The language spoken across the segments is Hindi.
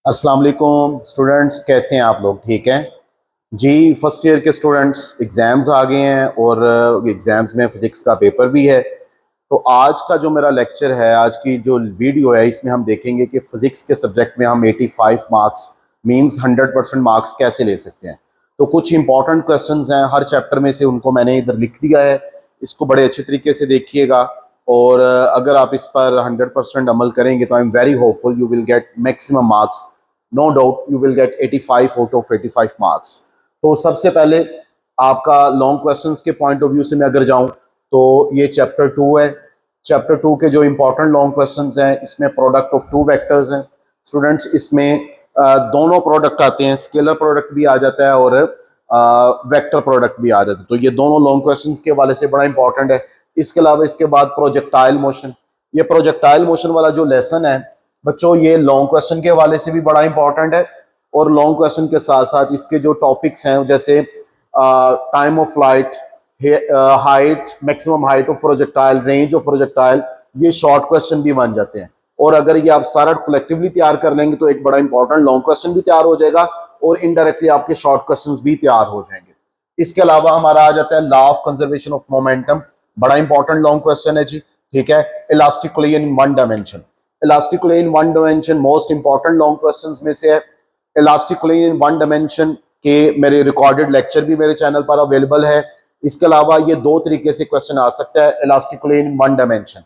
अस्सलाम वालेकुम स्टूडेंट्स, कैसे हैं आप लोग? ठीक हैं जी। फर्स्ट ईयर के स्टूडेंट्स, एग्ज़ाम्स आ गए हैं और एग्ज़ाम्स में फ़िज़िक्स का पेपर भी है। तो आज का जो मेरा लेक्चर है, आज की जो वीडियो है, इसमें हम देखेंगे कि फ़िज़िक्स के सब्जेक्ट में हम 85 मार्क्स मींस 100% मार्क्स कैसे ले सकते हैं। तो कुछ इंपॉर्टेंट क्वेश्चंस हैं हर चैप्टर में से, उनको मैंने इधर लिख दिया है। इसको बड़े अच्छे तरीके से देखिएगा और अगर आप इस पर 100% अमल करेंगे तो I am very hopeful you will get maximum marks. No doubt you will get 85 out of 85 marks. तो सबसे पहले आपका लॉन्ग क्वेश्चंस के पॉइंट ऑफ व्यू से मैं अगर जाऊं तो ये चैप्टर 2 है। चैप्टर 2 के जो इंपॉर्टेंट लॉन्ग क्वेश्चंस हैं, इसमें प्रोडक्ट ऑफ टू वेक्टर्स हैं स्टूडेंट्स। इसमें दोनों प्रोडक्ट आते हैं, स्केलर प्रोडक्ट भी आ जाता है और वेक्टर प्रोडक्ट भी आ जाता है। तो ये दोनों लॉन्ग क्वेश्चंस के हवाले से बड़ा इंपॉर्टेंट है। इसके अलावा इसके बाद प्रोजेक्टाइल मोशन, ये प्रोजेक्टाइल मोशन वाला जो लेसन है बच्चों, ये लॉन्ग क्वेश्चन के हवाले से भी बड़ा इंपॉर्टेंट है। और लॉन्ग क्वेश्चन के साथ साथ इसके जो टॉपिक्स हैं, जैसे time of flight, height, maximum height of projectile, range of projectile, ये शॉर्ट क्वेश्चन भी बन जाते हैं। और अगर ये आप सारा कलेक्टिवली तैयार कर लेंगे तो एक बड़ा इंपॉर्टेंट लॉन्ग क्वेश्चन भी तैयार हो जाएगा और इनडायरेक्टली आपके शॉर्ट क्वेश्चंस भी तैयार हो जाएंगे। इसके अलावा हमारा आ जाता है law of conservation of momentum, बड़ा इंपॉर्टेंट लॉन्ग क्वेश्चन है जी। ठीक है, elastic collision in one dimension, elastic collision in one dimension most important long questions में से है। Elastic collision in one dimension के मेरे रिकॉर्डेड लेक्चर भी मेरे चैनल पर अवेलेबल है। इसके अलावा ये दो तरीके से क्वेश्चन आ सकता है elastic collision in one dimension.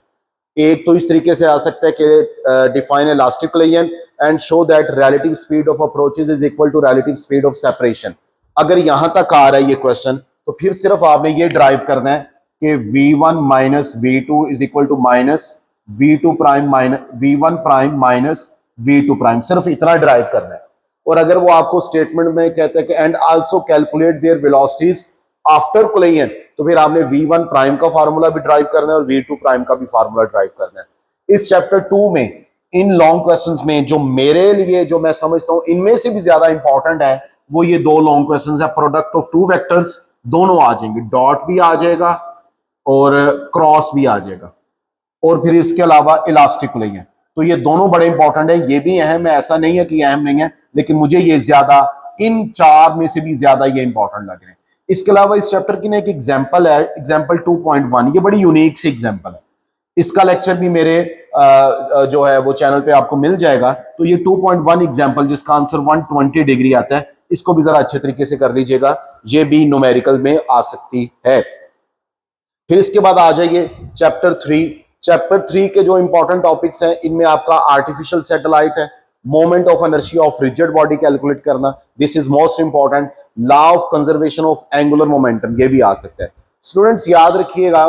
एक तो इस तरीके से आ सकता है कि define elastic collision and show that relative speed of approaches is equal to relative speed of separation. अगर यहां तक आ रहा है ये क्वेश्चन, तो फिर सिर्फ आपने ये ड्राइव करना है कि v1 minus v2 is equal to minus v2 prime minus v1 prime minus v2 prime, सिर्फ इतना ड्राइव करना है। और अगर वो आपको स्टेटमेंट में कहते हैं कि and also calculate their velocities after collision, तो फिर आपने v1 प्राइम का फार्मूला भी ड्राइव करना है और v2 प्राइम का भी फार्मूला ड्राइव करना है। इस चैप्टर 2 में इन लॉन्ग क्वेश्चंस में जो मेरे लिए, जो मैं समझता हूं इनमें से भी ज्यादा इंपॉर्टेंट है, वो ये दो लॉन्ग क्वेश्चंस है। प्रोडक्ट ऑफ टू वेक्टर्स दोनों आ जाएंगे, डॉट भी आ जाएगा और क्रॉस भी आ जाएगा, और फिर इसके अलावा इलास्टिक कोलिजन। तो ये दोनों बड़े इंपॉर्टेंट है, ये भी अहम है, ऐसा नहीं है कि अहम नहीं है, लेकिन मुझे ये ज्यादा, इन चार में से भी ज्यादा ये इंपॉर्टेंट लग रहे हैं। इसके अलावा इस चैप्टर की ना एक एग्जांपल है, एग्जांपल 2.1, ये बड़ी यूनिक सी एग्जांपल है। इसका लेक्चर भी मेरे जो है वो चैनल पे आपको मिल जाएगा। तो ये 2.1 एग्जांपल जिसका आंसर 120 डिग्री आता है, इसको भी जरा अच्छे तरीके से कर लीजिएगा, ये भी न्यूमेरिकल में आ सकती है। फिर इसके बाद आ जाइए चैप्टर 3। चैप्टर 3 के जो इंपॉर्टेंट टॉपिक्स हैं, इनमें आपका आर्टिफिशियल सैटेलाइट है, moment of inertia of rigid body calculate करना, this is most important. Law of conservation of angular momentum, ये भी आ सकता है। स्टूडेंट्स याद रखिएगा,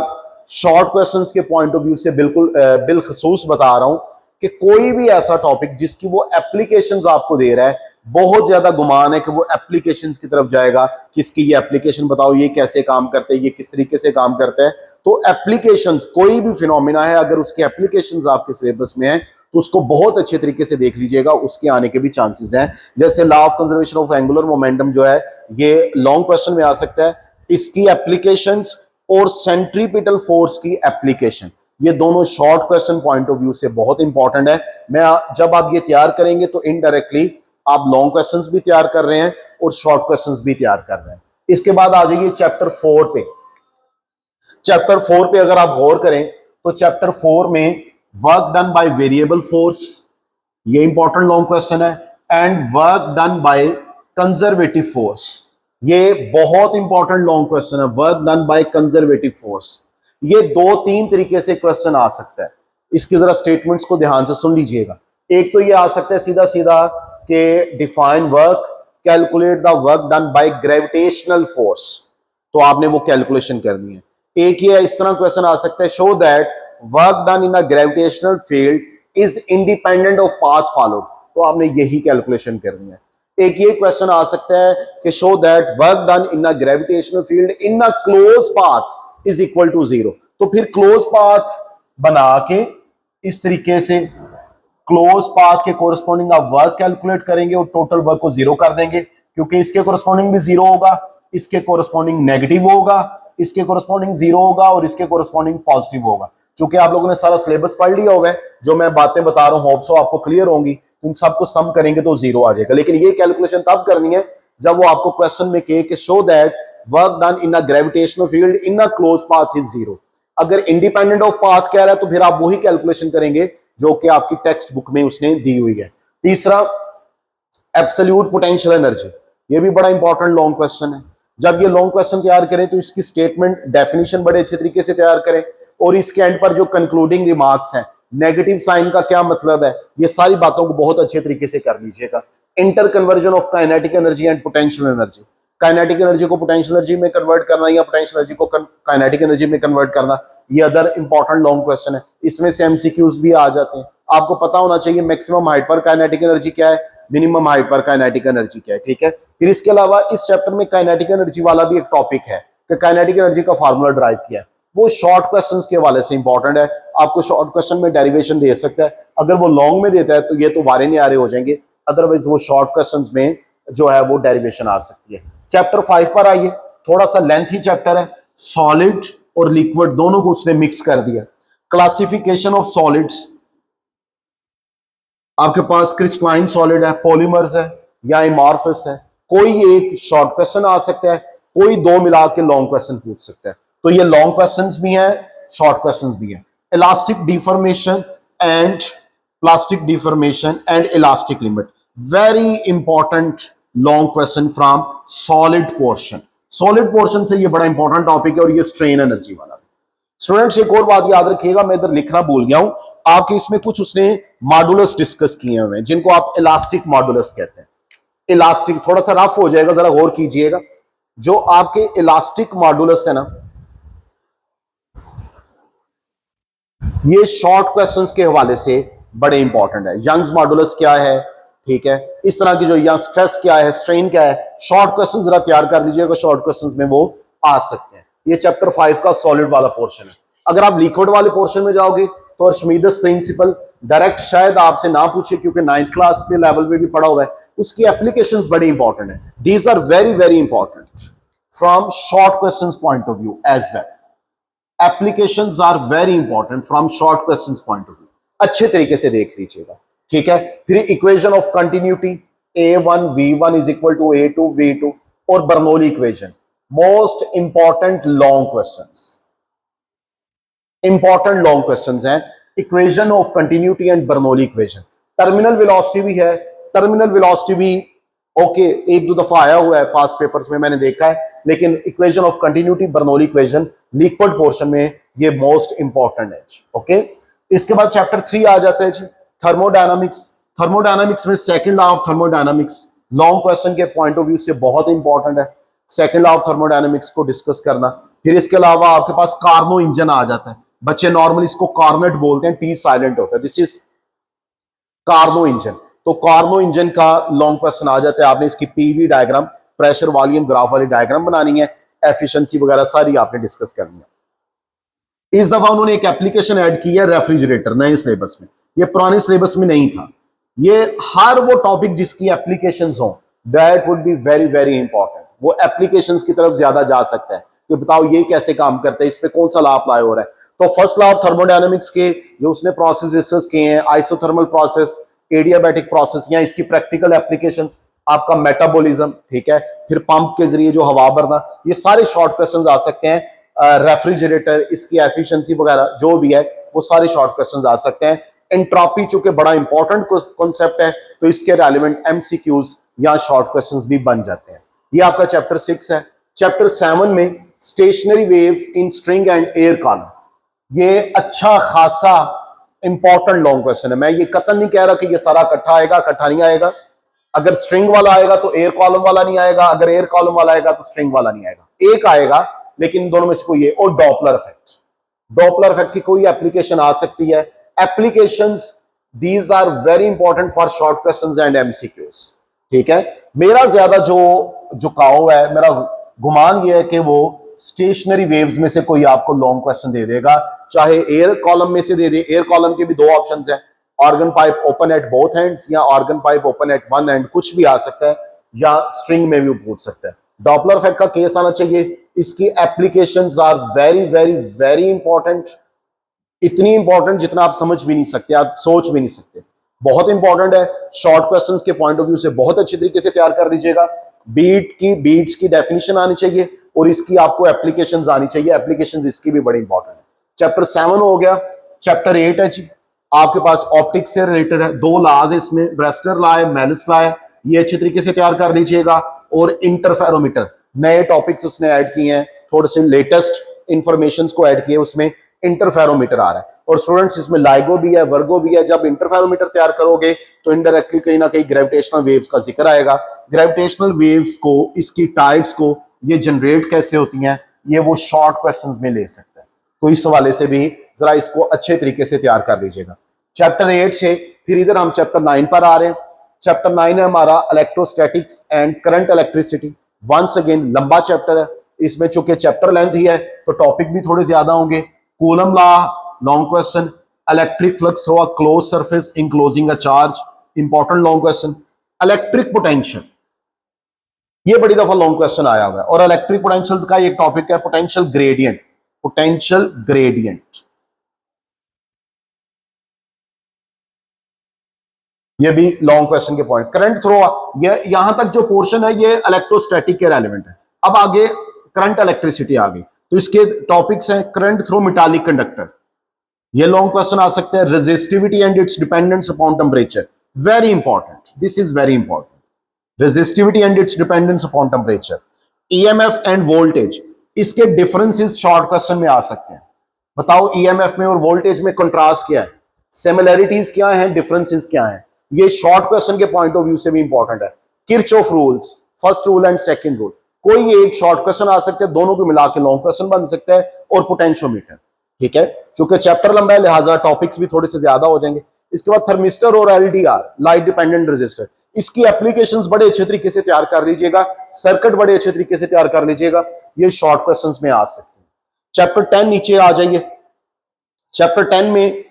शॉर्ट क्वेश्चंस के पॉइंट ऑफ व्यू से बिल्कुल बिलखसूस बता रहा हूं कि कोई भी ऐसा टॉपिक जिसकी वो एप्लीकेशंस आपको दे रहा है, बहुत ज्यादा गुमान है कि वो एप्लीकेशंस की तरफ जाएगा, किसकी ये एप्लीकेशन बताओ, ये कैसे काम करते हैं, ये किस तरीके से काम करता है। तो एप्लीकेशंस, कोई भी फिनोमिना है, अगर उसके एप्लीकेशंस आपके सिलेबस में है तो उसको बहुत अच्छे तरीके से देख लीजिएगा, उसके आने के भी चांसेस हैं। जैसे law of conservation of angular momentum जो है, ये लॉन्ग क्वेश्चन में आ सकता है। इसकी एप्लीकेशंस और सेंट्रीपिटल फोर्स की एप्लीकेशन, ये दोनों short question point of view से बहुत इंपॉर्टेंट है। मैं जब आप ये तैयार करेंगे तो इनडायरेक्टली आप लॉन्ग क्वेश्चंस भी तैयार कर रहे हैं और शॉर्ट क्वेश्चंस भी तैयार कर रहे हैं। इसके बाद आ जाइए चैप्टर 4 पे। चैप्टर 4 पे अगर आप गौर करें तो चैप्टर 4 में work done by variable force, ये इंपॉर्टेंट लॉन्ग क्वेश्चन है, and work done by conservative force, ये बहुत इंपॉर्टेंट लॉन्ग क्वेश्चन है, work done by conservative force. ये दो तीन तरीके से क्वेश्चन आ सकता है। इसके जरा स्टेटमेंट्स को ध्यान से सुन लीजिएगा। एक तो ये आ सकता है सीधा सीधा कि define work, calculate the work done by gravitational force, तो आपने वो कैलकुलेशन करनी है। एक ये इस तरह क्वेश्चन आ सकता है, show that work done in a gravitational field is independent of path followed, तो आपने यही कैलकुलेशन करनी है। एक ये क्वेश्चन आ सकता है कि show that work done in a gravitational field in a close path is equal to 0, तो फिर क्लोज पाथ बना के इस तरीके से क्लोज पाथ के कोरस्पॉन्डिंग आप वर्क कैलकुलेट करेंगे और टोटल वर्क को 0 कर देंगे, क्योंकि इसके कोरस्पॉन्डिंग भी 0 होगा, इसके कोरस्पॉन्डिंग नेगेटिव होगा, इसके कोरस्पॉन्डिंग 0 होगा और इसके कोरस्पॉन्डिंग पॉजिटिव होगा। चूंकि आप लोगों ने सारा सिलेबस पढ़ लिया हुआ है, जो मैं बातें बता रहा हूं होप सो आपको क्लियर होंगी, इन सबको सम करेंगे तो 0 आ जाएगा। लेकिन ये कैलकुलेशन तब करनी है जब वो आपको क्वेश्चन में कहे कि show that work done in a gravitational field in a close path is 0। अगर इंडिपेंडेंट ऑफ पाथ कह रहा है तो फिर आप वही कैलकुलेशन करेंगे जो कि आपकी टेक्स्ट बुक में उसने दी हुई है। तीसरा, एब्सोल्यूट पोटेंशियल एनर्जी, ये भी बड़ा इंपॉर्टेंट लॉन्ग क्वेश्चन है। जब ये लॉन्ग क्वेश्चन तैयार करें तो इसकी स्टेटमेंट डेफिनेशन बड़े अच्छे तरीके से तैयार करें, और इसके एंड पर जो कंक्लूडिंग रिमार्क्स हैं, नेगेटिव साइन का क्या मतलब है, ये सारी बातों को बहुत अच्छे तरीके से कर लीजिएगा। Inter conversion of kinetic energy and potential energy, kinetic energy को पोटेंशियल एनर्जी में कन्वर्ट करना या पोटेंशियल एनर्जी को काइनेटिक एनर्जी में कन्वर्ट करना, ये अदर इंपॉर्टेंट लॉन्ग क्वेश्चन है। इसमें से एमसीक्यूज भी आ जाते हैं। आपको पता होना चाहिए मैक्सिमम हाइट पर काइनेटिक एनर्जी क्या है, मिनिमम हाइट पर काइनेटिक एनर्जी क्या है, ठीक है। फिर इसके अलावा इस चैप्टर में काइनेटिक एनर्जी वाला भी एक टॉपिक है कि काइनेटिक एनर्जी का फार्मूला ड्राइव किया है, वो शॉर्ट क्वेश्चंस के हवाले से इंपॉर्टेंट है। आपको शॉर्ट क्वेश्चन में डेरिवेशन दे सकता है, अगर वो लॉन्ग में देता है तो ये तो वारे न्यारे हो जाएंगे, अदरवाइज वो शॉर्ट क्वेश्चंस में जो है वो डेरिवेशन आ सकती है। चैप्टर 5 पर आइए, थोड़ा सा लेंथी चैप्टर है, सॉलिड और लिक्विड दोनों को उसने मिक्स कर दिया। क्लासिफिकेशन ऑफ सॉलिड्स, आपके पास क्रिस्टलाइन सॉलिड है, पॉलीमर्स है या एमॉर्फस है, कोई एक शॉर्ट क्वेश्चन आ सकता है, कोई दो मिला के लॉन्ग क्वेश्चन पूछ सकता है। तो ये लॉन्ग क्वेश्चंस भी हैं, शॉर्ट क्वेश्चंस भी हैं। Elastic deformation and plastic deformation and elastic limit, very important long question from solid portion. Solid portion से ये बड़ा इंपॉर्टेंट टॉपिक है, और ये स्ट्रेन एनर्जी वाला। स्टूडेंट्स एक और बात याद रखिएगा, मैं इधर लिखना भूल गया हूं, आपके इसमें कुछ उसने मॉडुलस डिस्कस किए हुए हैं जिनको आप इलास्टिक मॉडुलस कहते हैं। इलास्टिक थोड़ा सा रफ हो जाएगा, जरा गौर कीजिएगा। जो आपके इलास्टिक मॉडुलस है ना, ये शॉर्ट क्वेश्चंस के हवाले से बड़े इंपॉर्टेंट है। यंग्स मॉडुलस क्या है, ठीक है, इस तरह की जो या स्ट्रेस क्या है, स्ट्रेन क्या है, शॉर्ट क्वेश्चन जरा तैयार कर लीजिएगा, शॉर्ट क्वेश्चंस में वो आ सकते हैं। ये चैप्टर 5 का सॉलिड वाला पोर्शन है। अगर आप लिक्विड वाले पोर्शन में जाओगे तो अर्शिमीदेस प्रिंसिपल डायरेक्ट शायद आपसे ना पूछे, क्योंकि 9th क्लास पे लेवल पे भी पढ़ा हुआ है, उसकी एप्लीकेशंस बड़ी इंपॉर्टेंट है। These are very very important from short questions point of view as well. Applications are very important from short questions point of view, अच्छे तरीके से देख लीजिएगा, ठीक है। फिर equation of continuity a1 v1 is equal to a2 v2, और Bernoulli equation, most important long questions, important long questions हैं। Equation of continuity and Bernoulli equation, terminal velocity भी है, टर्मिनल वेलोसिटी भी ओके एक दो दफा आया हुआ है पास पेपर्स में मैंने देखा है, लेकिन equation of continuity Bernoulli equation liquid portion में ये मोस्ट इंपॉर्टेंट है। ओके, इसके बाद चैप्टर 3 आ जाता है जी, थर्मोडायनामिक्स। थर्मोडायनामिक्स में second law of thermodynamics long question के पॉइंट ऑफ व्यू से बहुत इंपॉर्टेंट है, सेकंड लॉ ऑफ थर्मोडायनामिक्स को डिस्कस करना। फिर इसके अलावा आपके पास कार्नो इंजन आ जाता है, बच्चे नॉर्मली इसको कार्नेट बोलते हैं, टी साइलेंट होता है, दिस इज कार्नो इंजन। तो कार्नो इंजन का लॉन्ग क्वेश्चन आ जाता है, आपने इसकी PV diagram, pressure volume graph वाली डायग्राम बनानी है, एफिशिएंसी वगैरह सारी आपने डिस्कस करनी है। इस दफा उन्होंने एक एप्लीकेशन ऐड की है, रेफ्रिजरेटर, नए सिलेबस में, ये पुराने सिलेबस में नहीं था। ये हर वो टॉपिक जिसकी एप्लीकेशंस हो, that would be very very important, वो एप्लीकेशंस की तरफ ज्यादा जा सकता है कि बताओ ये कैसे काम करता है, इस पे कौन सा लॉ अप्लाई हो रहा है। तो फर्स्ट लॉ ऑफ थर्मोडायनामिक्स के जो उसने प्रोसेस डिस्कस किए हैं, आइसोथर्मल प्रोसेस, एडियाबैटिक प्रोसेस, या इसकी प्रैक्टिकल एप्लीकेशंस, आपका मेटाबॉलिज्म, ठीक है, फिर पंप के जरिए जो हवा भरना, ये सारे शॉर्ट क्वेश्चंस आ सकते हैं। रेफ्रिजरेटर, इसकी एफिशिएंसी वगैरह जो भी है वो सारे शॉर्ट क्वेश्चंस आ सकते हैं। एंट्रोपी चूंकि बड़ा इंपॉर्टेंट कॉन्सेप्ट है तो इसके रेलेवेंट एमसीक्यूज या शॉर्ट क्वेश्चंस भी बन जाते हैं। ये आपका चैप्टर 6 है। चैप्टर 7 में stationery waves in string and air column, ये अच्छा खासा इंपॉर्टेंट लॉन्ग क्वेश्चन है। मैं ये कतई नहीं कह रहा कि ये सारा इकट्ठा आएगा, इकट्ठा नहीं आएगा। अगर स्ट्रिंग वाला आएगा तो एयर कॉलम वाला नहीं आएगा, अगर एयर कॉलम वाला आएगा तो स्ट्रिंग वाला नहीं आएगा, एक आएगा, लेकिन इन दोनों में से कोई है। और डॉपलर इफेक्ट, डॉपलर इफेक्ट की कोई एप्लीकेशन आ सकती है। Applications these are very important for short questions and MCQs, ठीक है। मेरा ज्यादा जो झुकाव है, मेरा गुमान ये है कि वो स्टेशनरी वेव्स में से कोई आपको लॉन्ग क्वेश्चन दे देगा, चाहे एयर कॉलम में से दे दे। एयर कॉलम के भी दो ऑप्शंस हैं, organ pipe open at both ends या organ pipe open at one end, कुछ भी आ सकता है, या स्ट्रिंग में भी पूछ सकता है। डॉपलर इफेक्ट का केस आना चाहिए, इसकी applications are very very very important. इतनी इंपॉर्टेंट जितना आप समझ भी नहीं सकते, आप सोच भी नहीं सकते। बहुत इंपॉर्टेंट है, शॉर्ट क्वेश्चंस के पॉइंट ऑफ व्यू से बहुत अच्छी तरीके से तैयार कर दीजिएगा। बीट्स की डेफिनेशन आनी चाहिए और इसकी आपको एप्लीकेशंस आनी चाहिए, एप्लीकेशंस इसकी भी बड़ी इंपॉर्टेंट है। चैप्टर 7 हो गया। चैप्टर 8 है जी, आपके पास ऑप्टिक्स से रिलेटेड है, 2 लॉज है इसमें, ब्रेस्टर लॉ है, मेलिस लॉ है, ये अच्छी तरीके से तैयार कर दीजिएगा। और इंटरफेरोमीटर, नए टॉपिक्स उसने ऐड किए हैं, थोड़े से लेटेस्ट इंफॉर्मेशन को ऐड किए, उसमें इंटरफेरोमीटर आ रहा है। और स्टूडेंट्स इसमें लाइगो भी है, वर्गो भी है। जब इंटरफेरोमीटर तैयार करोगे तो इनडायरेक्टली कहीं ना कहीं ग्रेविटेशनल वेव्स का जिक्र आएगा। ग्रेविटेशनल वेव्स को, इसकी टाइप्स को, ये जनरेट कैसे होती हैं, ये वो शॉर्ट क्वेश्चंस में ले सकते हैं। तो इस हवाले से भी जरा इसको अच्छे तरीके से तैयार कर लीजिएगा। चैप्टर 8 से फिर इधर हम चैप्टर 9 पर आ रहे हैं। चैप्टर 9 है हमारा electrostatics and current electricity. Once again लंबा चैप्टर है, इसमें चूंकि चैप्टर लेंथ ही है तो टॉपिक भी थोड़े ज्यादा होंगे। Coulomb law, long question. Electric flux through a close surface enclosing a charge, important long question. Electric potential, ये बड़ी दफा लॉन्ग क्वेश्चन आया हुआ है। और इलेक्ट्रिक पोटेंशियल का एक टॉपिक है पोटेंशियल ग्रेडियंट। पोटेंशियल ग्रेडियंट, ये भी लॉन्ग क्वेश्चन के पॉइंट। करंट थ्रो, ये यहां तक जो पोर्शन है ये इलेक्ट्रोस्टैटिक के रेलेवेंट है। अब आगे करंट इलेक्ट्रिसिटी आ गई, तो इसके टॉपिक्स हैं करंट थ्रू मेटालिक कंडक्टर, ये लॉन्ग क्वेश्चन आ सकते हैं। Resistivity and it's dependence upon temperature, very important, this is very important. Resistivity and it's dependence upon temperature. EMF end voltage, इसके डिफरेंसेस शॉर्ट क्वेश्चन में आ सकते हैं। बताओ ईएमएफ में और वोल्टेज में कंट्रास्ट क्या है, सिमिलरिटीज क्या है, डिफरेंसेस क्या है, ये शॉर्ट क्वेश्चन के पॉइंट ऑफ व्यू से भी इंपॉर्टेंट है। Kirchhoff rules, first rule and second rule, कोई एक शॉर्ट क्वेश्चन आ सकते हैं, दोनों को मिला के लॉन्ग क्वेश्चन बन सकता है। और पोटेंशियोमीटर, ठीक है, क्योंकि चैप्टर लंबा है लिहाजा टॉपिक्स भी थोड़े से ज्यादा हो जाएंगे। इसके बाद थर्मिस्टर और एलडीआर, लाइट डिपेंडेंट रेजिस्टर, इसकी एप्लीकेशंस बड़े अच्छे तरीके से तैयार कर लीजिएगा, सर्किट बड़े अच्छे तरीके से तैयार कर लीजिएगा, ये शॉर्ट क्वेश्चंस में आ सकते हैं। चैप्टर 10 नीचे आ जाइए। चैप्टर 10 में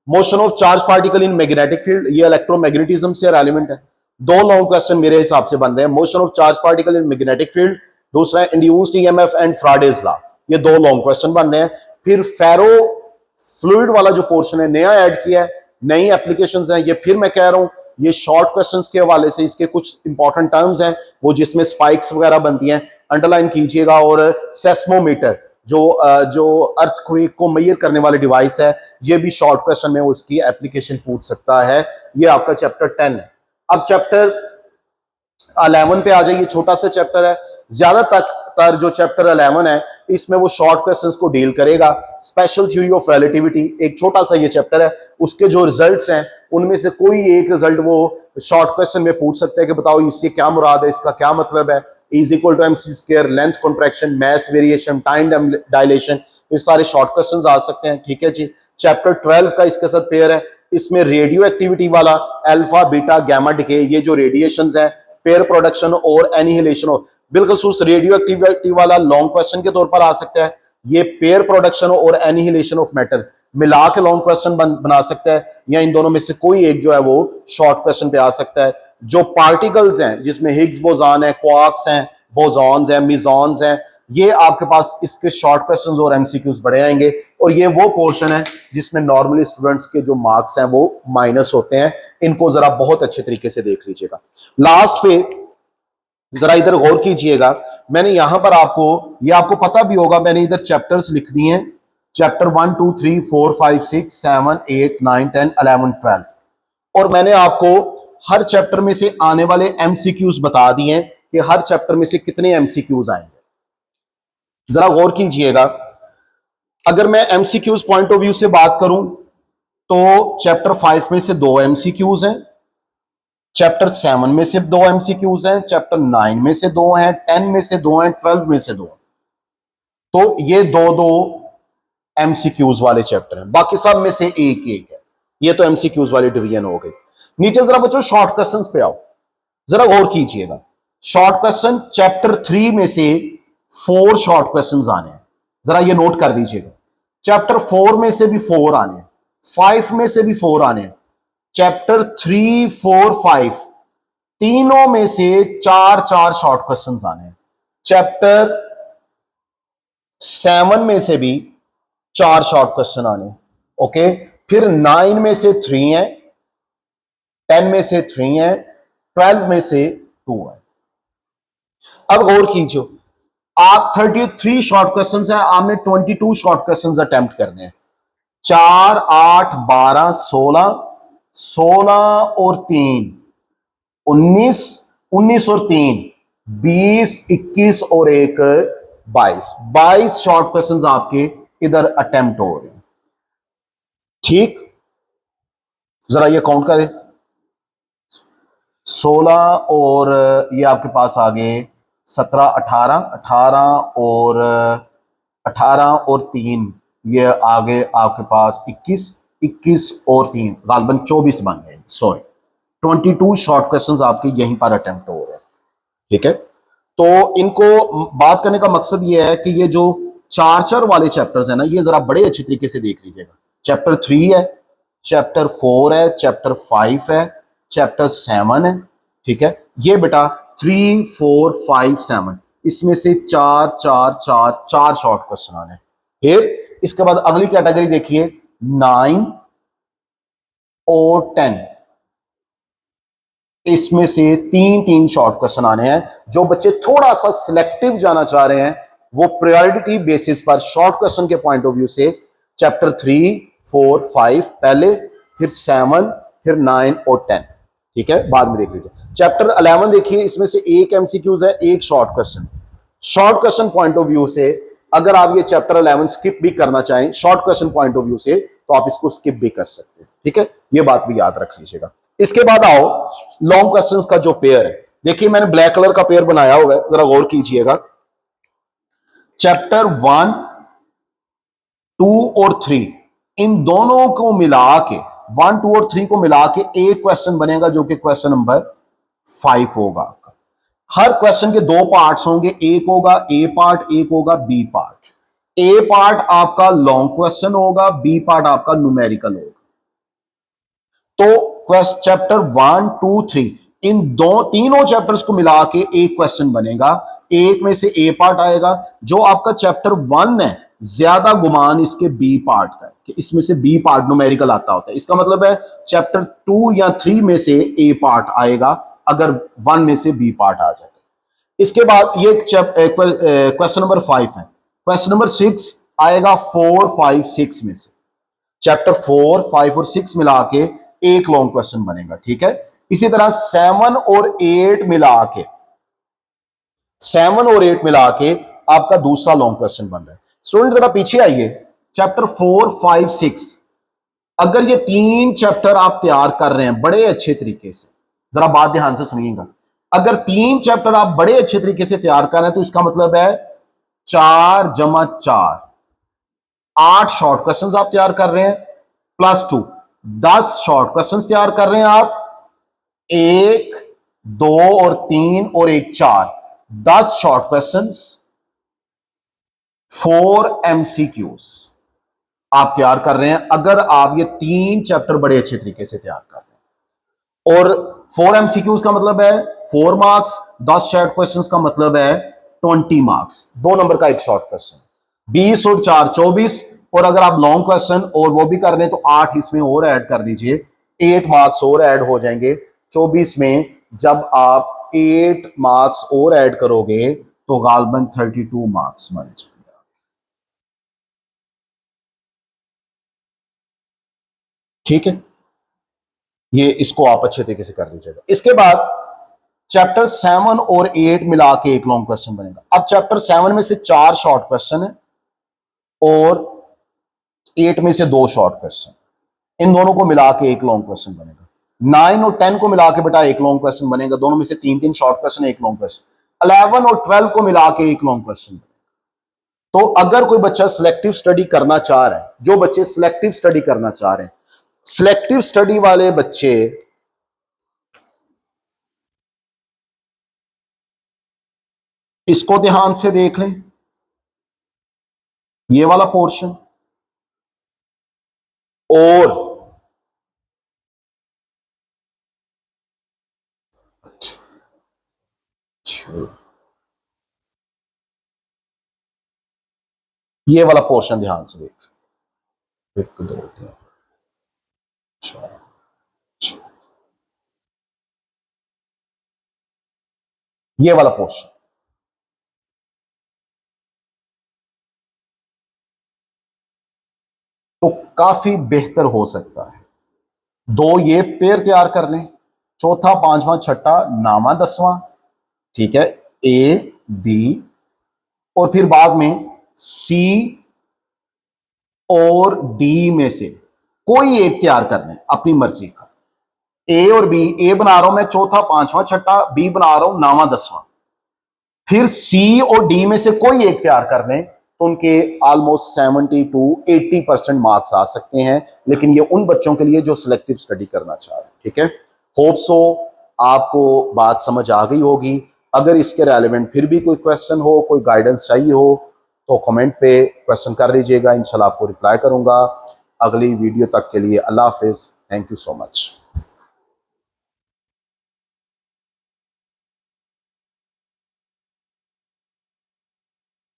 motion of charge particle in magnetic field, ये इलेक्ट्रोमैग्नेटिज्म से रेलेवेंट है। 2 लॉन्ग क्वेश्चन मेरे हिसाब से बन रहे हैं, motion of charge particle in magnetic field, दूसरा है इंड्यूस्ड ईएमएफ एंड फ्राडेज लॉ, ये 2 लॉन्ग क्वेश्चन बन रहे हैं। फिर फेरो फ्लूइड वाला जो पोर्शन है नया ऐड किया है, नई एप्लीकेशंस हैं, ये फिर मैं कह रहा हूं ये शॉर्ट क्वेश्चंस के हवाले से इसके कुछ इंपॉर्टेंट टर्म्स हैं वो जिसमें स्पाइक्स वगैरह बनती हैं, अंडरलाइन कीजिएगा। और सेस्मोमीटर जो अर्थक्वेक को मेजर करने वाले डिवाइस है, ये भी शॉर्ट क्वेश्चन में उसकी एप्लीकेशन पूछ सकता है। ये आपका चैप्टर 10 है। अब चैप्टर 11 पे आ जाइए, छोटा सा चैप्टर है। ज्यादातर जो चैप्टर 11 है इसमें वो शॉर्ट क्वेश्चंस को डील करेगा। स्पेशल थ्योरी ऑफ रिलेटिविटी, एक छोटा सा ये चैप्टर है, उसके जो रिजल्ट्स हैं उनमें से कोई एक रिजल्ट वो शॉर्ट क्वेश्चन में पूछ सकते हैं कि बताओ इससे क्या मुराद है, इसका क्या मतलब है। Is equal to MC square, length contraction, mass variation, time dilation, ये सारे शॉर्ट क्वेश्चंस आ सकते हैं, ठीक है जी। चैप्टर 12 का इसके साथ पेयर है, इसमें रेडियो एक्टिविटी वाला अल्फा बीटा गामा डिके, ये जो रेडिएशंस हैं, पेयर प्रोडक्शन और एनिहिलेशन हो, बिलखसूस रेडियो एक्टिविटी वाला लॉन्ग क्वेश्चन के तौर पर आ सकता है। ये पेयर प्रोडक्शन और एनिहिलेशन ऑफ मैटर मिला के लॉन्ग क्वेश्चन बना सकता है, या इन दोनों में से कोई एक जो है वो शॉर्ट क्वेश्चन पे आ सकता है। जो पार्टिकल्स हैं जिसमें हिग्स बोजान है, क्वार्क्स हैं, बोसॉन्स हैं, मिजॉन्स हैं, ये आपके पास इसके शॉर्ट क्वेश्चंस और एमसीक्यूज बड़े आएंगे। और ये वो पोर्शन है जिसमें नॉर्मली स्टूडेंट्स के जो मार्क्स हैं वो माइनस होते हैं, इनको जरा बहुत अच्छे तरीके से देख लीजिएगा। लास्ट पे जरा इधर गौर कीजिएगा, मैंने यहां पर आपको, ये आपको पता भी होगा, मैंने इधर चैप्टर्स लिख दिए हैं, चैप्टर 1 2 3 4 5 6 7 8 9 10 11 12, और मैंने आपको हर चैप्टर में से आने वाले एमसीक्यूज बता दिए हैं कि हर चैप्टर में से कितने एमसीक्यूज आएंगे। जरा गौर कीजिएगा, अगर मैं एमसीक्यूज पॉइंट ऑफ व्यू से बात करूं तो चैप्टर 5 में से 2 एमसीक्यूज हैं, चैप्टर 7 में से 2 एमसीक्यूज हैं, चैप्टर 9 में से 2 हैं, 10 में से 2 हैं, 12 में से 2। तो ये 2 एमसीक्यूज वाले चैप्टर हैं, बाकी सब में से एक एक है। ये तो एमसीक्यूज वाली डिवीजन हो गई। नीचे जरा बच्चों शॉर्ट क्वेश्चंस पे आओ, जरा गौर कीजिएगा। शॉर्ट क्वेश्चन चैप्टर 3 में से 4 शॉर्ट क्वेश्चंस आने हैं, जरा ये नोट कर लीजिएगा। चैप्टर 4 में से भी 4 आने हैं, 5 में से भी 4 आने हैं, चैप्टर 3 4 5 तीनों में से 4 शॉर्ट क्वेश्चंस आने हैं, चैप्टर 7 में से भी 4 शॉर्ट क्वेश्चन आने हैं, ओके, फिर 9 में से 3 है, 10 में से 3 है, 12 में से 2 है। अब गौर कीजिए, आप 33 शॉर्ट क्वेश्चंस है, आपने 22 शॉर्ट क्वेश्चंस अटेम्प्ट करने हैं। 4 8 12 16, 16 और 3 19, 19 और 3 20, 21 और 1 22, 22 शॉर्ट क्वेश्चंस आपके इधर अटेम्प्ट हो रहे हैं। ठीक, जरा ये काउंट करें, 16 और ये आपके पास आ गए 17 18, 18 और 18 और 3 ये आ गए आपके पास 21, 21 और 3 गालबन 24 बन गए। सॉरी, 22 शॉर्ट क्वेश्चंस आपके यहीं पर अटेम्प्ट हो रहे हैं। ठीक है, तो इनको बात करने का मकसद ये है कि ये जो चार वाले चैप्टर्स है ना, ये जरा बड़े अच्छे तरीके से देख लीजिएगा। चैप्टर 3 है, चैप्टर 4 है, चैप्टर 5 है, चैप्टर 7 है। ठीक है, ये बेटा 3 4 5 7 इसमें से चार चार चार चार शॉर्ट क्वेश्चन आने। फिर इसके बाद अगली कैटेगरी देखिए, 9 और 10, इसमें से तीन तीन शॉर्ट क्वेश्चन आने हैं। जो बच्चे थोड़ा सा सिलेक्टिव जाना चाह रहे हैं वो प्रायोरिटी बेसिस पर शॉर्ट क्वेश्चन के पॉइंट ऑफ व्यू से चैप्टर 3 4 5 पहले, फिर 7, फिर 9 और 10। ठीक है, बाद में देख लीजिए। चैप्टर 11 देखिए, इसमें से एक एमसीक्यूज है, एक short question. Short question point of view से अगर आप ये चैप्टर 11 स्किप भी करना चाहें short question point of view से, तो आप इसको स्किप भी कर सकते हैं। ठीक है, ये बात भी याद रख लीजिएगा। इसके बाद आओ लॉन्ग क्वेश्चंस का जो पेयर है। देखिए मैंने ब्लैक कलर का पेयर बनाया हुआ है, जरा गौर कीजिएगा। चैप्टर 1 2 और 3 इन दोनों को मिला के 1 2 और 3 को मिला के एक क्वेश्चन बनेगा जो कि क्वेश्चन नंबर 5 होगा आपका। हर क्वेश्चन के दो पार्ट्स होंगे, एक होगा ए पार्ट, एक होगा बी पार्ट। ए पार्ट आपका लॉन्ग क्वेश्चन होगा, बी पार्ट आपका न्यूमेरिकल होगा। तो चैप्टर 1 2 3 इन दो तीनों चैप्टर्स को मिला के एक क्वेश्चन बनेगा। एक में से ए पार्ट आएगा। जो आपका चैप्टर 1 है ज्यादा गुमान इसके बी पार्ट का है कि इसमें से बी पार्ट न्यूमेरिकल आता होता है। इसका मतलब है चैप्टर 2 या 3 में से ए पार्ट आएगा अगर 1 में से बी पार्ट आ जाता है। इसके बाद ये क्वेश्चन नंबर 5 है। क्वेश्चन नंबर 6 आएगा 4 5 6 में से। चैप्टर 4 5 और 6 मिला के एक लॉन्ग क्वेश्चन बनेगा। ठीक है, इसी तरह 7 और 8 मिला के 7 और 8 मिला के आपका दूसरा लॉन्ग क्वेश्चन बन रहा है। स्टूडेंट जरा पीछे आइए, चैप्टर 4 5 6 अगर ये तीन चैप्टर आप तैयार कर रहे हैं बड़े अच्छे तरीके से, जरा बात ध्यान से सुनिएगा। अगर तीन चैप्टर आप बड़े अच्छे तरीके से तैयार कर रहे हैं तो इसका मतलब है 4 जमा 4 8 शॉर्ट क्वेश्चंस आप तैयार कर रहे हैं, प्लस 2 10 शॉर्ट क्वेश्चंस तैयार कर रहे हैं आप। 1 2 और 3 और 1 4 10 शॉर्ट क्वेश्चंस, 4 एमसीक्यूज आप तैयार कर रहे हैं अगर आप ये तीन चैप्टर बड़े अच्छे तरीके से तैयार कर रहे हैं। और 4 एमसीक्यूज का मतलब है 4 मार्क्स, 10 शॉर्ट क्वेश्चंस का मतलब है 20 मार्क्स, 2 नंबर का एक शॉर्ट क्वेश्चन। 20 और 4 24, और अगर आप लॉन्ग क्वेश्चन और वो भी कर रहे हैं तो 8 इसमें और ऐड कर दीजिए, 8 मार्क्स और ऐड हो जाएंगे 24 में। जब आप 8 मार्क्स और ऐड करोगे तो गालबन 32 मार्क्स बन जाएंगे। ठीक है, ये इसको आप अच्छे तरीके से कर लीजिएगा। इसके बाद चैप्टर 7 और 8 मिला के एक लॉन्ग क्वेश्चन बनेगा। अब चैप्टर 7 में से 4 शॉर्ट क्वेश्चन है और 8 में से 2 शॉर्ट क्वेश्चन, इन दोनों को मिला के एक लॉन्ग क्वेश्चन बनेगा। 9 और 10 को मिला के बेटा एक लॉन्ग क्वेश्चन बनेगा, दोनों में से तीन तीन शॉर्ट क्वेश्चन, एक लॉन्ग क्वेश्चन। 11 और 12 को मिला के एक लॉन्ग क्वेश्चन। तो अगर कोई बच्चा सिलेक्टिव स्टडी करना चाह रहा है, जो बच्चे सिलेक्टिव स्टडी करना चाह रहे हैं, सिलेक्टिव स्टडी वाले बच्चे इसको ध्यान से देख लें, ये वाला पोर्शन। और ये वाला पोर्शन ध्यान से देख, 1 2 3 4 6 ये वाला पोर्शन। तो काफी बेहतर हो सकता है। 2 ये पेयर तैयार कर लें, चौथा, पांचवा, छठा, नामा, 10वां, ठीक है, ए बी, और फिर बाद में सी और डी में से कोई एक तैयार कर लें अपनी मर्जी का। ए और बी, ए बना रहा हूं मैं चौथा, पांचवा, छठा, बी बना रहा हूं नामा, 10वां। फिर सी और डी में से कोई एक तैयार कर लें तो उनके ऑलमोस्ट 70 to 80% मार्क्स आ सकते हैं। लेकिन ये उन बच्चों के लिए जो सिलेक्टिव स्टडी करना चाह रहे हैं, ठीक है। होप सो आपको बात समझ आ गई होगी। अगर इसके रेलेवेंट फिर भी कोई क्वेश्चन हो, कोई गाइडेंस चाहिए हो तो कमेंट पे क्वेश्चन कर लीजिएगा, इंशाल्लाह आपको रिप्लाई करूंगा। अगली वीडियो तक के लिए अल्लाह हाफिज, थैंक यू सो मच।